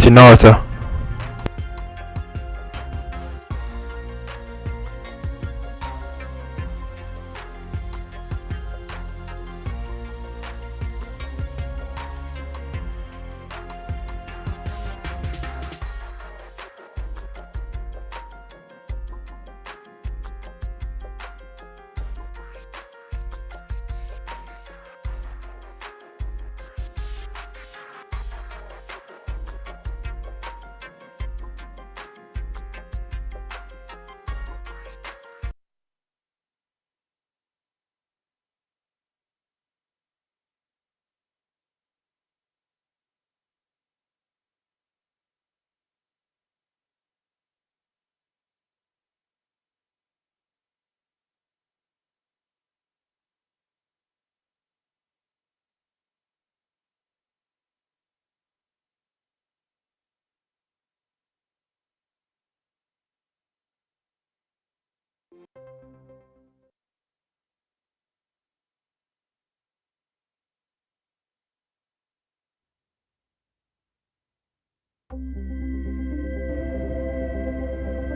Naruto.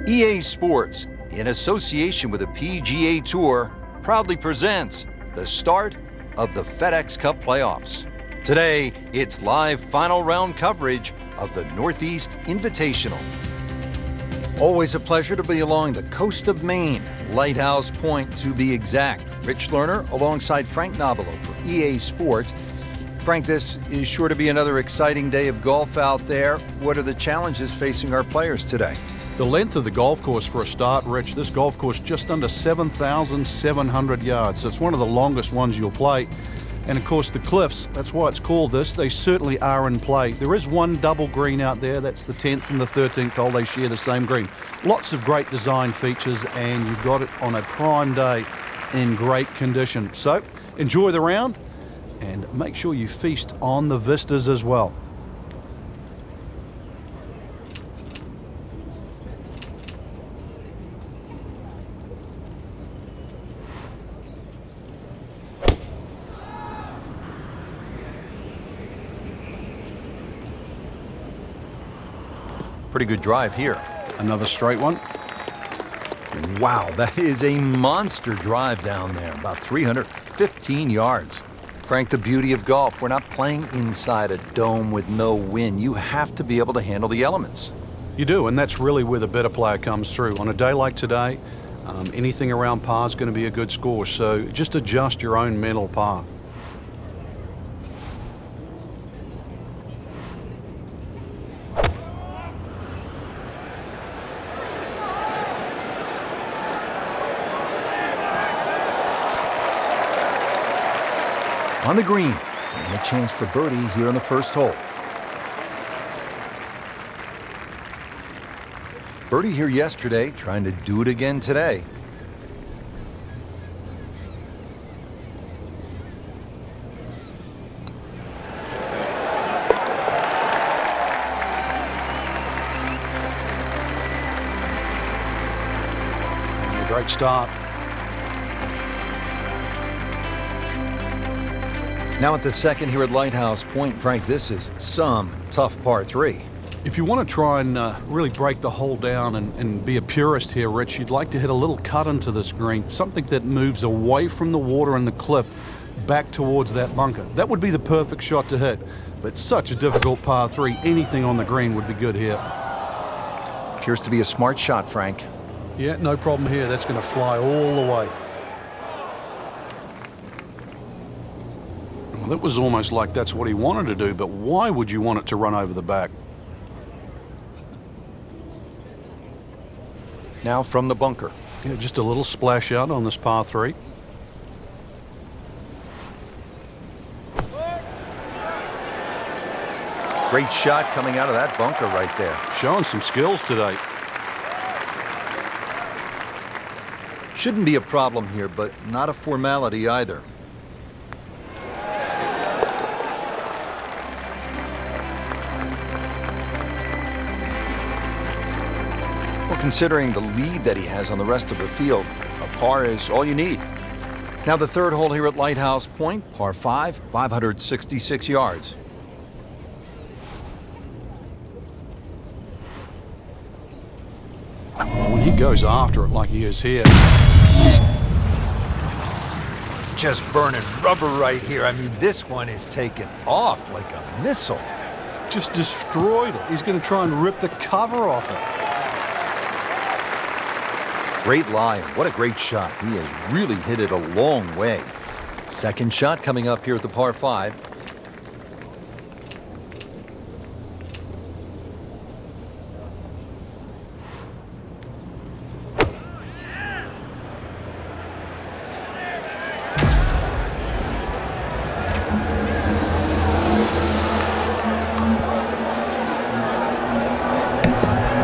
EA Sports, in association with the PGA Tour, proudly presents the start of the FedEx Cup playoffs. Today, it's live final round coverage of the Northeast Invitational. Always a pleasure to be along the coast of Maine, Lighthouse Point to be exact. Rich Lerner alongside Frank Nobilo for EA Sports. Frank, this is sure to be another exciting day of golf out there. What are the challenges facing our players today? The length of the golf course for a start, Rich. This golf course just under 7,700 yards. So it's one of the longest ones you'll play. And of course the cliffs, that's why it's called this, they certainly are in play. There is one double green out there, that's the 10th and the 13th hole, they share the same green. Lots of great design features and you've got it on a prime day in great condition. So enjoy the round and make sure you feast on the vistas as well. Pretty good drive here. Another straight one. Wow, that is a monster drive down there, about 315 yards. Frank, the beauty of golf, we're not playing inside a dome with no wind. You have to be able to handle the elements. You do, and that's really where the better player comes through. On a day like today, anything around par is going to be a good score, so just adjust your own mental par. On the green, and a chance for birdie here on the first hole. Birdie here yesterday, trying to do it again today. And a great start. Now at the second here at Lighthouse Point, Frank, this is some tough par 3. If you want to try and really break the hole down and be a purist here, Rich, you'd like to hit a little cut into this green, something that moves away from the water and the cliff back towards that bunker. That would be the perfect shot to hit, but such a difficult par 3. Anything on the green would be good here. Appears to be a smart shot, Frank. Yeah, no problem here. That's going to fly all the way. Well, that was almost like that's what he wanted to do, but why would you want it to run over the back? Now from the bunker. Yeah, just a little splash out on this par 3. Great shot coming out of that bunker right there. Showing some skills today. Shouldn't be a problem here, but not a formality either. Well, considering the lead that he has on the rest of the field, a par is all you need. Now the third hole here at Lighthouse Point, par 5, 566 yards. goes after it like he is here. Just burning rubber right here. I mean, this one is taking off like a missile. Just destroyed it. He's going to try and rip the cover off it. Great lie. What a great shot. He has really hit it a long way. Second shot coming up here at the par 5.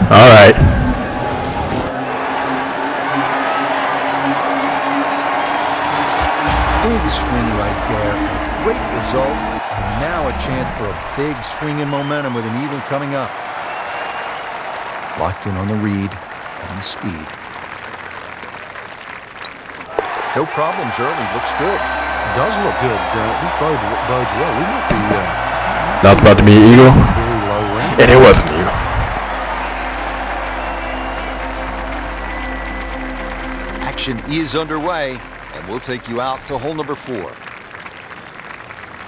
All right. Big swing right there. Great result. And now a chance for a big swing in momentum with an even coming up. Locked in on the read and the speed. No problems early. Looks good. It does look good. This bodes well. We might be That was about to be an eagle, very low round. and it wasn't an eagle. Action is underway, and we'll take you out to hole number 4.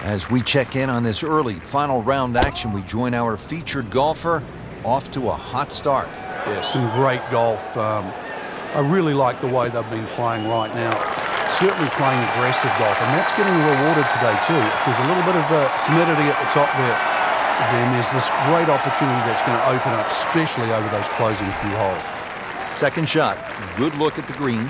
As we check in on this early final round action, we join our featured golfer off to a hot start. Yeah, some great golf. I really like the way they've been playing right now. Certainly playing aggressive golf, and that's getting rewarded today too. There's a little bit of timidity at the top there. Then there's this great opportunity that's going to open up, especially over those closing few holes. Second shot, good look at the green.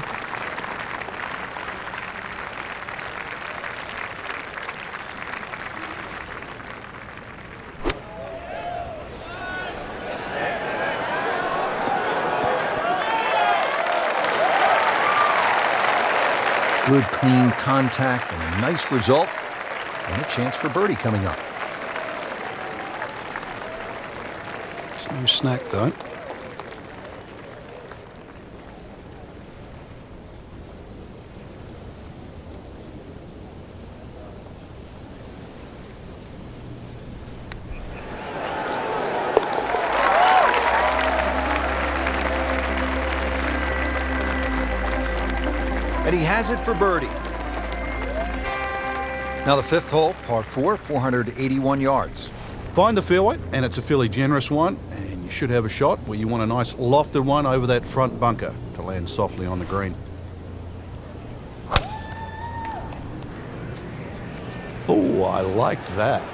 Good clean contact and a nice result. And a chance for birdie coming up. It's no snack though. And he has it for birdie. Now the 5th hole, par 4, 481 yards. Find the fairway, and it's a fairly generous one, and you should have a shot where you want a nice lofted one over that front bunker to land softly on the green. Oh, I liked that.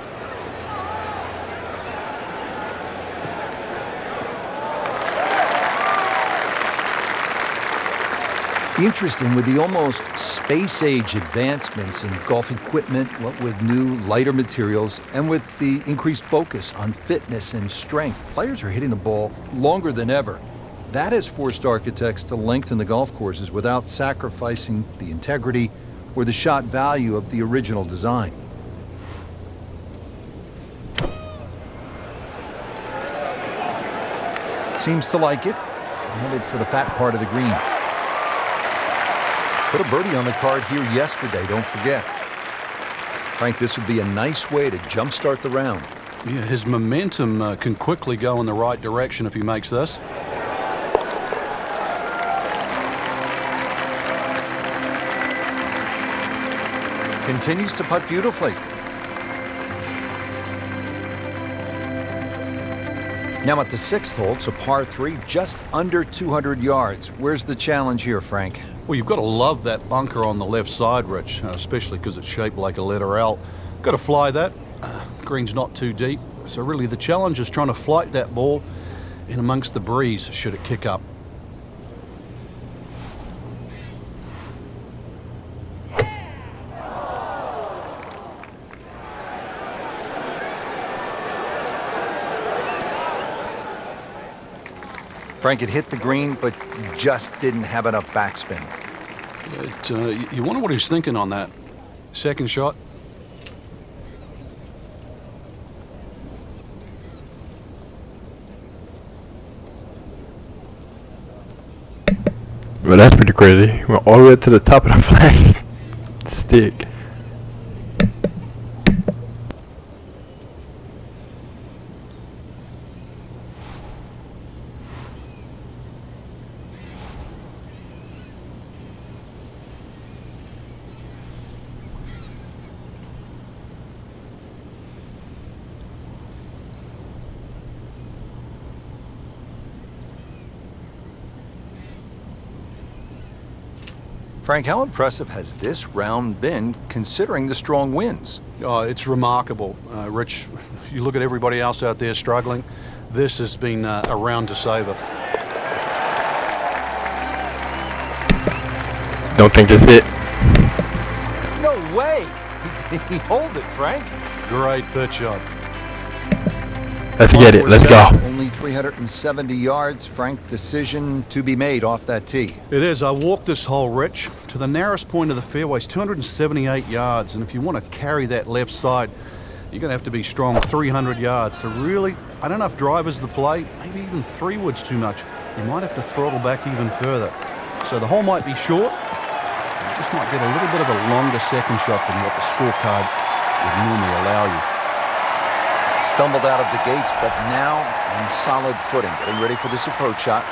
Interesting, with the almost space-age advancements in golf equipment, what with new, lighter materials, and with the increased focus on fitness and strength, players are hitting the ball longer than ever. That has forced architects to lengthen the golf courses without sacrificing the integrity or the shot value of the original design. Seems to like it. Headed for the fat part of the green. Put a birdie on the card here yesterday, don't forget. Frank, this would be a nice way to jumpstart the round. Yeah, his momentum can quickly go in the right direction if he makes this. Continues to putt beautifully. Now at the 6th hole, it's a par 3, just under 200 yards. Where's the challenge here, Frank? Well, you've got to love that bunker on the left side, Rich, especially because it's shaped like a letter L. Got to fly that. Green's not too deep, so really the challenge is trying to flight that ball in amongst the breeze should it kick up. Frank, it hit the green, but just didn't have enough backspin. You wonder what he's thinking on that. Second shot. Well, that's pretty crazy. We're all the way to the top of the flag stick. Frank, how impressive has this round been considering the strong winds? Oh, it's remarkable, Rich. You look at everybody else out there struggling. This has been a round to savor. Don't think it's it. No way! He hold it, Frank. Great pitch shot. Let's get it. Let's go. Only 370 yards. Frank, decision to be made off that tee. It is. I walked this hole, Rich, to the narrowest point of the fairway. It's 278 yards, and if you want to carry that left side, you're going to have to be strong 300 yards. So really, I don't know if driver's the play. Maybe even 3 wood's too much. You might have to throttle back even further. So the hole might be short. You just might get a little bit of a longer second shot than what the scorecard would normally allow you. Stumbled out of the gates, but now on solid footing. Getting ready for this approach shot.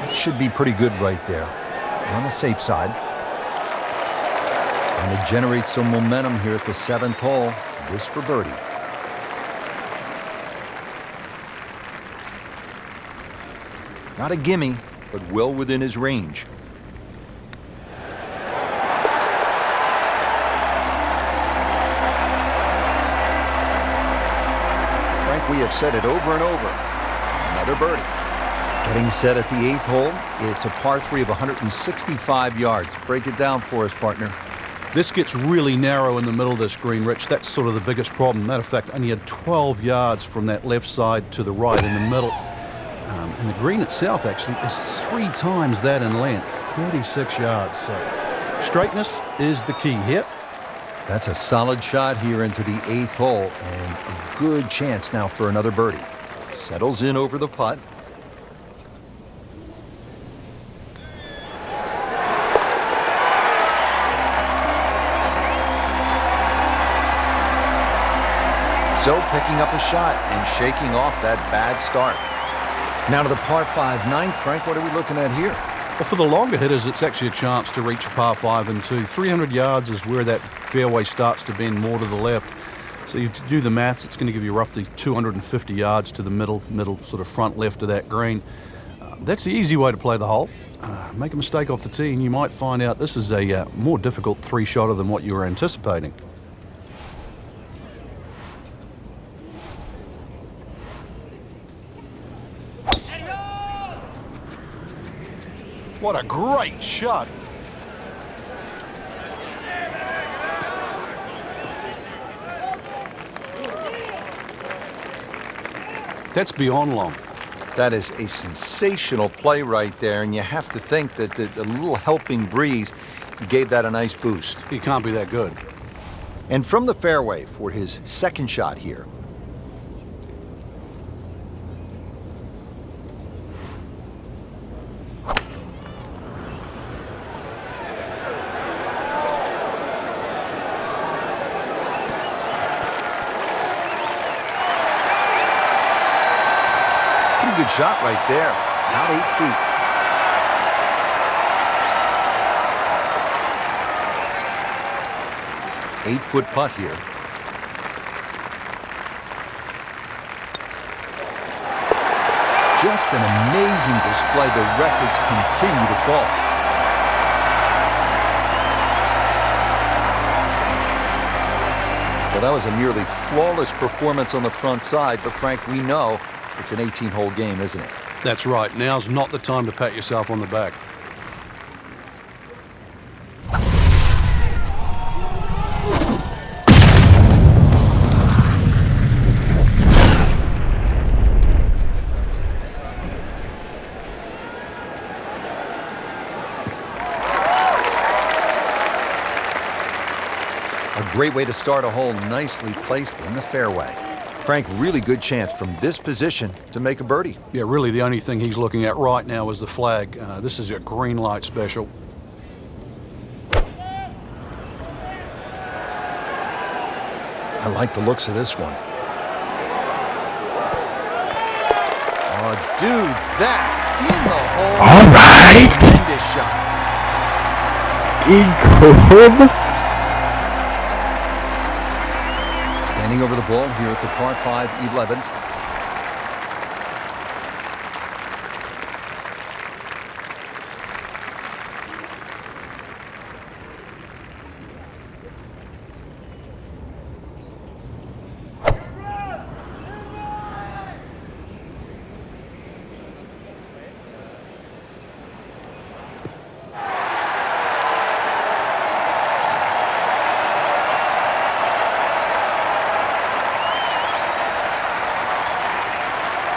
That should be pretty good right there. On the safe side. And to generate some momentum here at the 7th hole. This for birdie. Not a gimme, but well within his range. Frank, we have said it over and over. Another birdie. Getting set at the 8th hole. It's a par 3 of 165 yards. Break it down for us, partner. This gets really narrow in the middle of this green, Rich. That's sort of the biggest problem. Matter of fact, only had 12 yards from that left side to the right in the middle. And the green itself actually is 3 times that in length, 36 yards. So straightness is the key here. That's a solid shot here into the 8th hole, and a good chance now for another birdie. Settles in over the putt. So picking up a shot and shaking off that bad start. Now to the par 5 9th. Frank, what are we looking at here? Well, for the longer hitters, it's actually a chance to reach a par 5 and 2. 300 yards is where that fairway starts to bend more to the left. So you do the maths, it's going to give you roughly 250 yards to the middle sort of front left of that green. That's the easy way to play the hole. Make a mistake off the tee and you might find out this is a more difficult 3-shotter than what you were anticipating. What a great shot. That's beyond long. That is a sensational play right there, and you have to think that the little helping breeze gave that a nice boost. He can't be that good. And from the fairway for his second shot here. Good shot right there, about 8 feet. 8-foot putt here. Just an amazing display. The records continue to fall. Well, that was a nearly flawless performance on the front side, but Frank, we know it's an 18-hole game, isn't it? That's right. Now's not the time to pat yourself on the back. A great way to start a hole, nicely placed in the fairway. Frank, really good chance from this position to make a birdie. Yeah, really the only thing he's looking at right now is the flag. This is a green light special. I like the looks of this one. Oh, dude, that in the hole. All right. Tremendous shot. eagle. Standing over the ball here at the par 5 11th.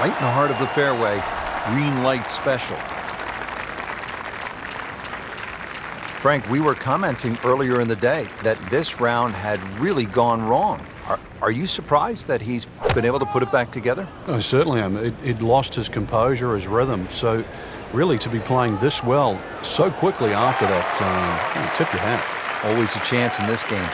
Right in the heart of the fairway, green light special. Frank, we were commenting earlier in the day that this round had really gone wrong. Are you surprised that he's been able to put it back together? I certainly am. It lost his composure, his rhythm. So really to be playing this well so quickly after that, you tip your hat. Always a chance in this game.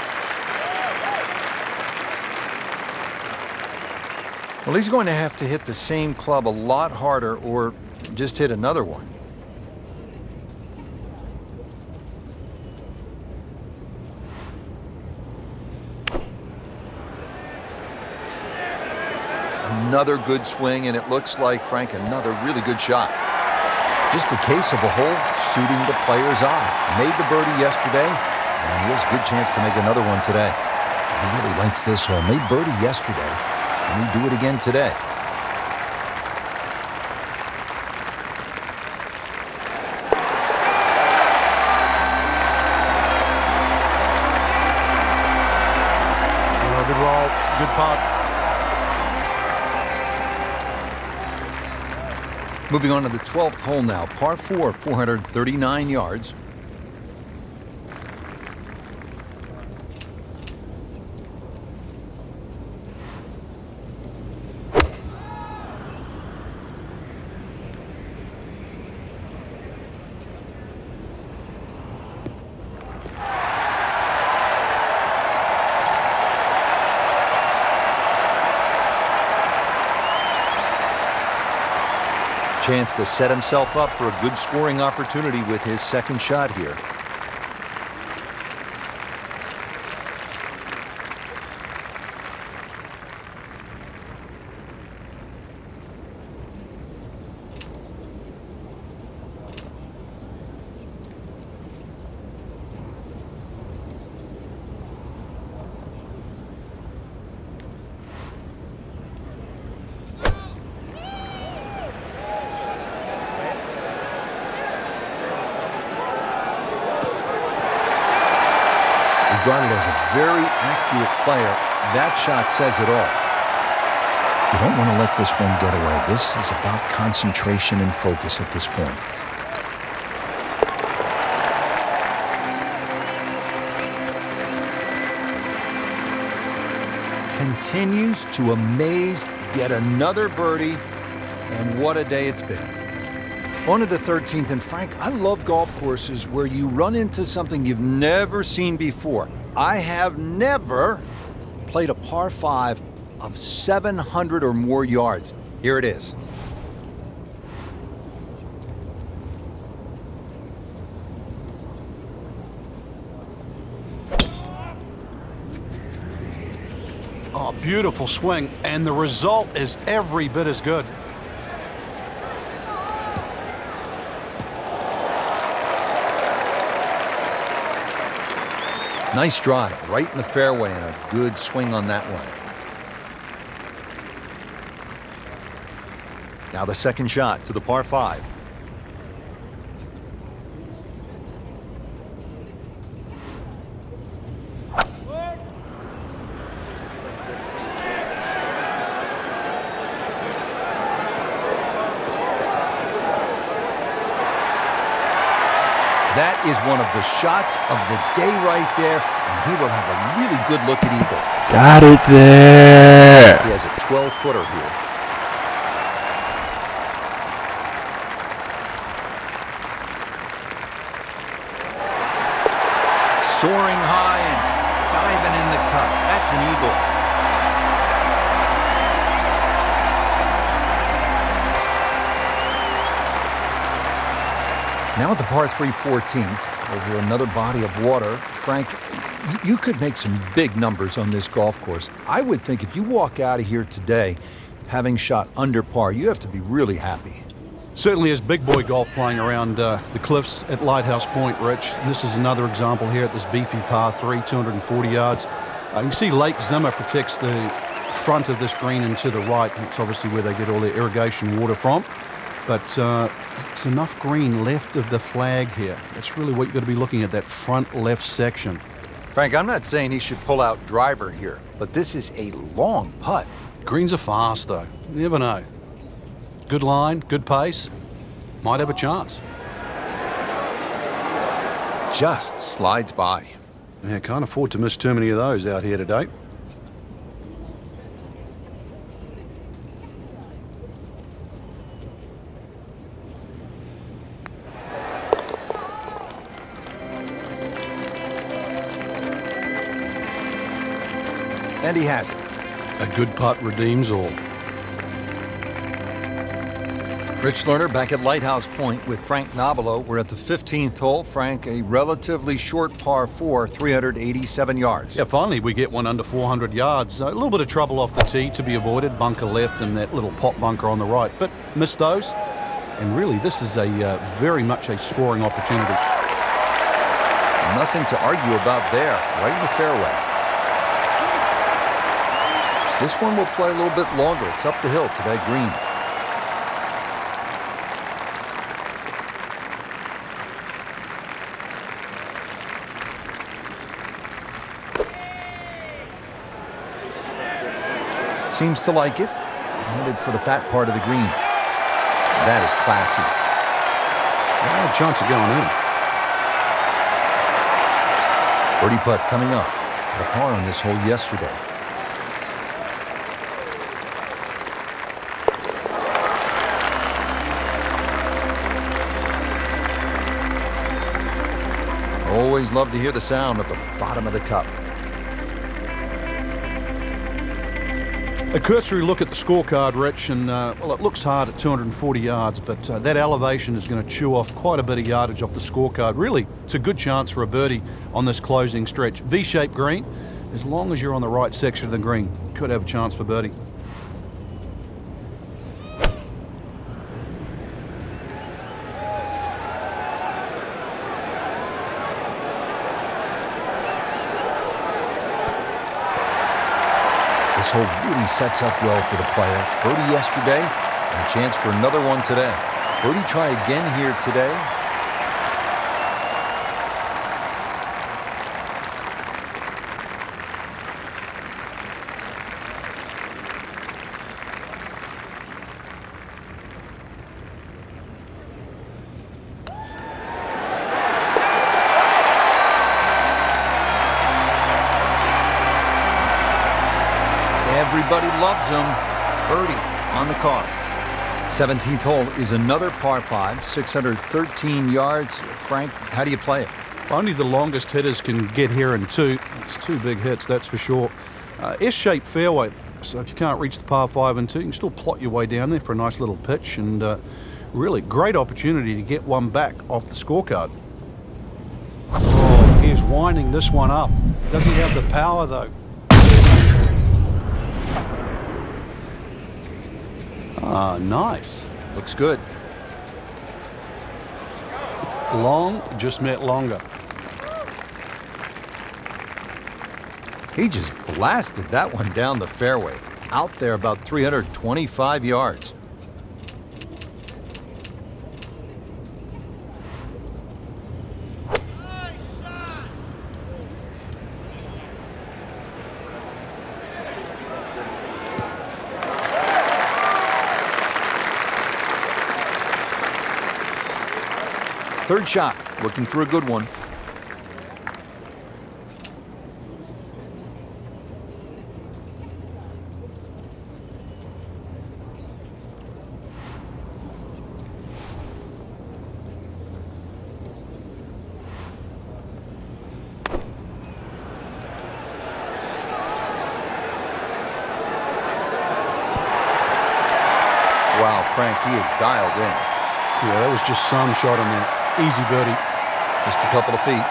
Well, he's going to have to hit the same club a lot harder or just hit another one. Another good swing, and it looks like, Frank, another really good shot. Just a case of a hole suiting the player's eye. Made the birdie yesterday, and he has a good chance to make another one today. He really likes this hole. Made birdie yesterday, and we do it again today. Good roll, good putt. Moving on to the 12th hole now, par 4, 439 yards. Chance to set himself up for a good scoring opportunity with his second shot here. Regarded as a very accurate player, that shot says it all. You don't want to let this one get away. This is about concentration and focus at this point. Continues to amaze, get another birdie, and what a day it's been. On to the 13th, and Frank, I love golf courses where you run into something you've never seen before. I have never played a par 5 of 700 or more yards. Here it is. Oh, beautiful swing, and the result is every bit as good. Nice drive, right in the fairway, and a good swing on that one. Now the second shot to the par 5. That is one of the shots of the day right there, and he will have a really good look at eagle. Got it there. He has a 12-footer here. Soaring high and diving in the cup. That's an eagle. Now at the par 3 14th, over another body of water. Frank, you could make some big numbers on this golf course. I would think if you walk out of here today having shot under par, you have to be really happy. Certainly is big boy golf playing around the cliffs at Lighthouse Point, Rich. And this is another example here at this beefy par 3, 240 yards. You can see Lake Zimmer protects the front of this green and to the right. That's obviously where they get all their irrigation water from. But it's enough green left of the flag here. That's really what you've got to be looking at, that front left section. Frank, I'm not saying he should pull out driver here, but this is a long putt. Greens are fast, though. You never know. Good line, good pace. Might have a chance. Just slides by. Yeah, can't afford to miss too many of those out here today. And he has it. A good putt redeems all. Rich Lerner back at Lighthouse Point with Frank Nobilo. We're at the 15th hole. Frank, a relatively short par 4, 387 yards. Yeah, finally we get one under 400 yards. A little bit of trouble off the tee to be avoided. Bunker left and that little pot bunker on the right. But missed those. And really, this is a very much a scoring opportunity. Nothing to argue about there. Right in the fairway. This one will play a little bit longer. It's up the hill to that green. Seems to like it. Headed for the fat part of the green. That is classy. Yeah, chance of going in. Birdie putt coming up. The par on this hole yesterday. Always love to hear the sound at the bottom of the cup. A cursory look at the scorecard, Rich, and well, it looks hard at 240 yards, but that elevation is going to chew off quite a bit of yardage off the scorecard. Really, it's a good chance for a birdie on this closing stretch. V-shaped green, as long as you're on the right section of the green, could have a chance for birdie. This hole really sets up well for the player. Birdie yesterday, and a chance for another one today. Birdie try again here today. Everybody loves him. Birdie on the card. 17th hole is another par 5, 613 yards. Frank, how do you play it? Only the longest hitters can get here in two. It's two big hits, that's for sure. S-shaped fairway, so if you can't reach the par 5 and 2, you can still plot your way down there for a nice little pitch, and really great opportunity to get one back off the scorecard. Oh, he's winding this one up. Does he have the power, though? Ah, nice. Looks good. Long just meant longer. He just blasted that one down the fairway. Out there about 325 yards. Third shot, looking for a good one. Wow, Frank, he is dialed in. Yeah, that was just some shot on that. Easy birdie. Just a couple of feet.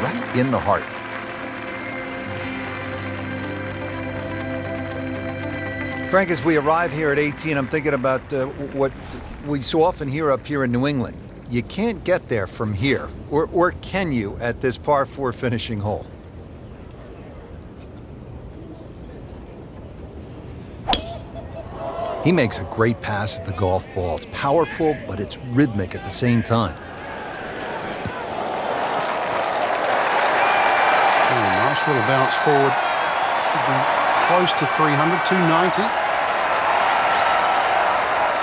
Right in the heart. Frank, as we arrive here at 18, I'm thinking about what we so often hear up here in New England. You can't get there from here, or can you at this par 4 finishing hole? He makes a great pass at the golf ball. It's powerful, but it's rhythmic at the same time. Nice little bounce forward. Should be close to 300, 290.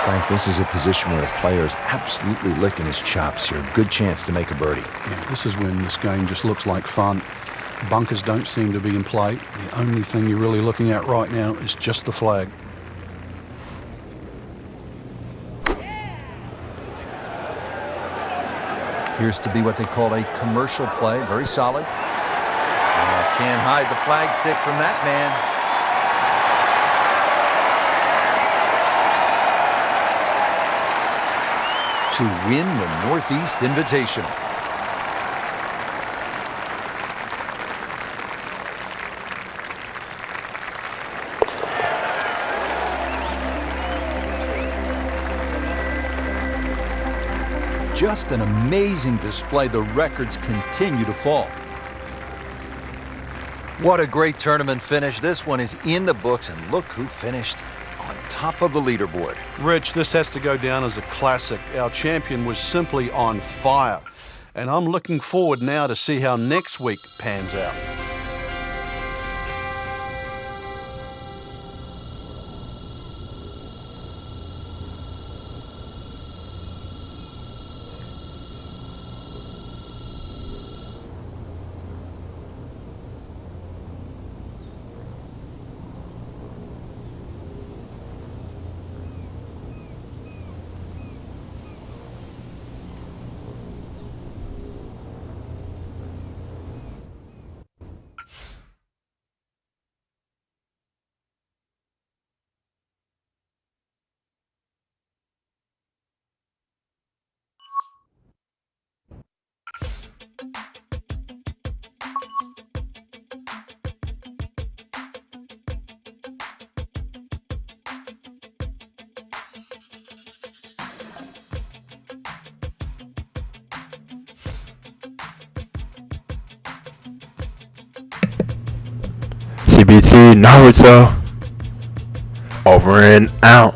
Frank, this is a position where a player is absolutely licking his chops here. Good chance to make a birdie. Yeah, this is when this game just looks like fun. Bunkers don't seem to be in play. The only thing you're really looking at right now is just the flag. Appears to be what they call a commercial play. Very solid. Can't hide the flag stick from that man. To win the Northeast Invitational. Just an amazing display. The records continue to fall. What a great tournament finish. This one is in the books, and look who finished on top of the leaderboard. Rich, this has to go down as a classic. Our champion was simply on fire. And I'm looking forward now to see how next week pans out. CBT Naruto. Over and out.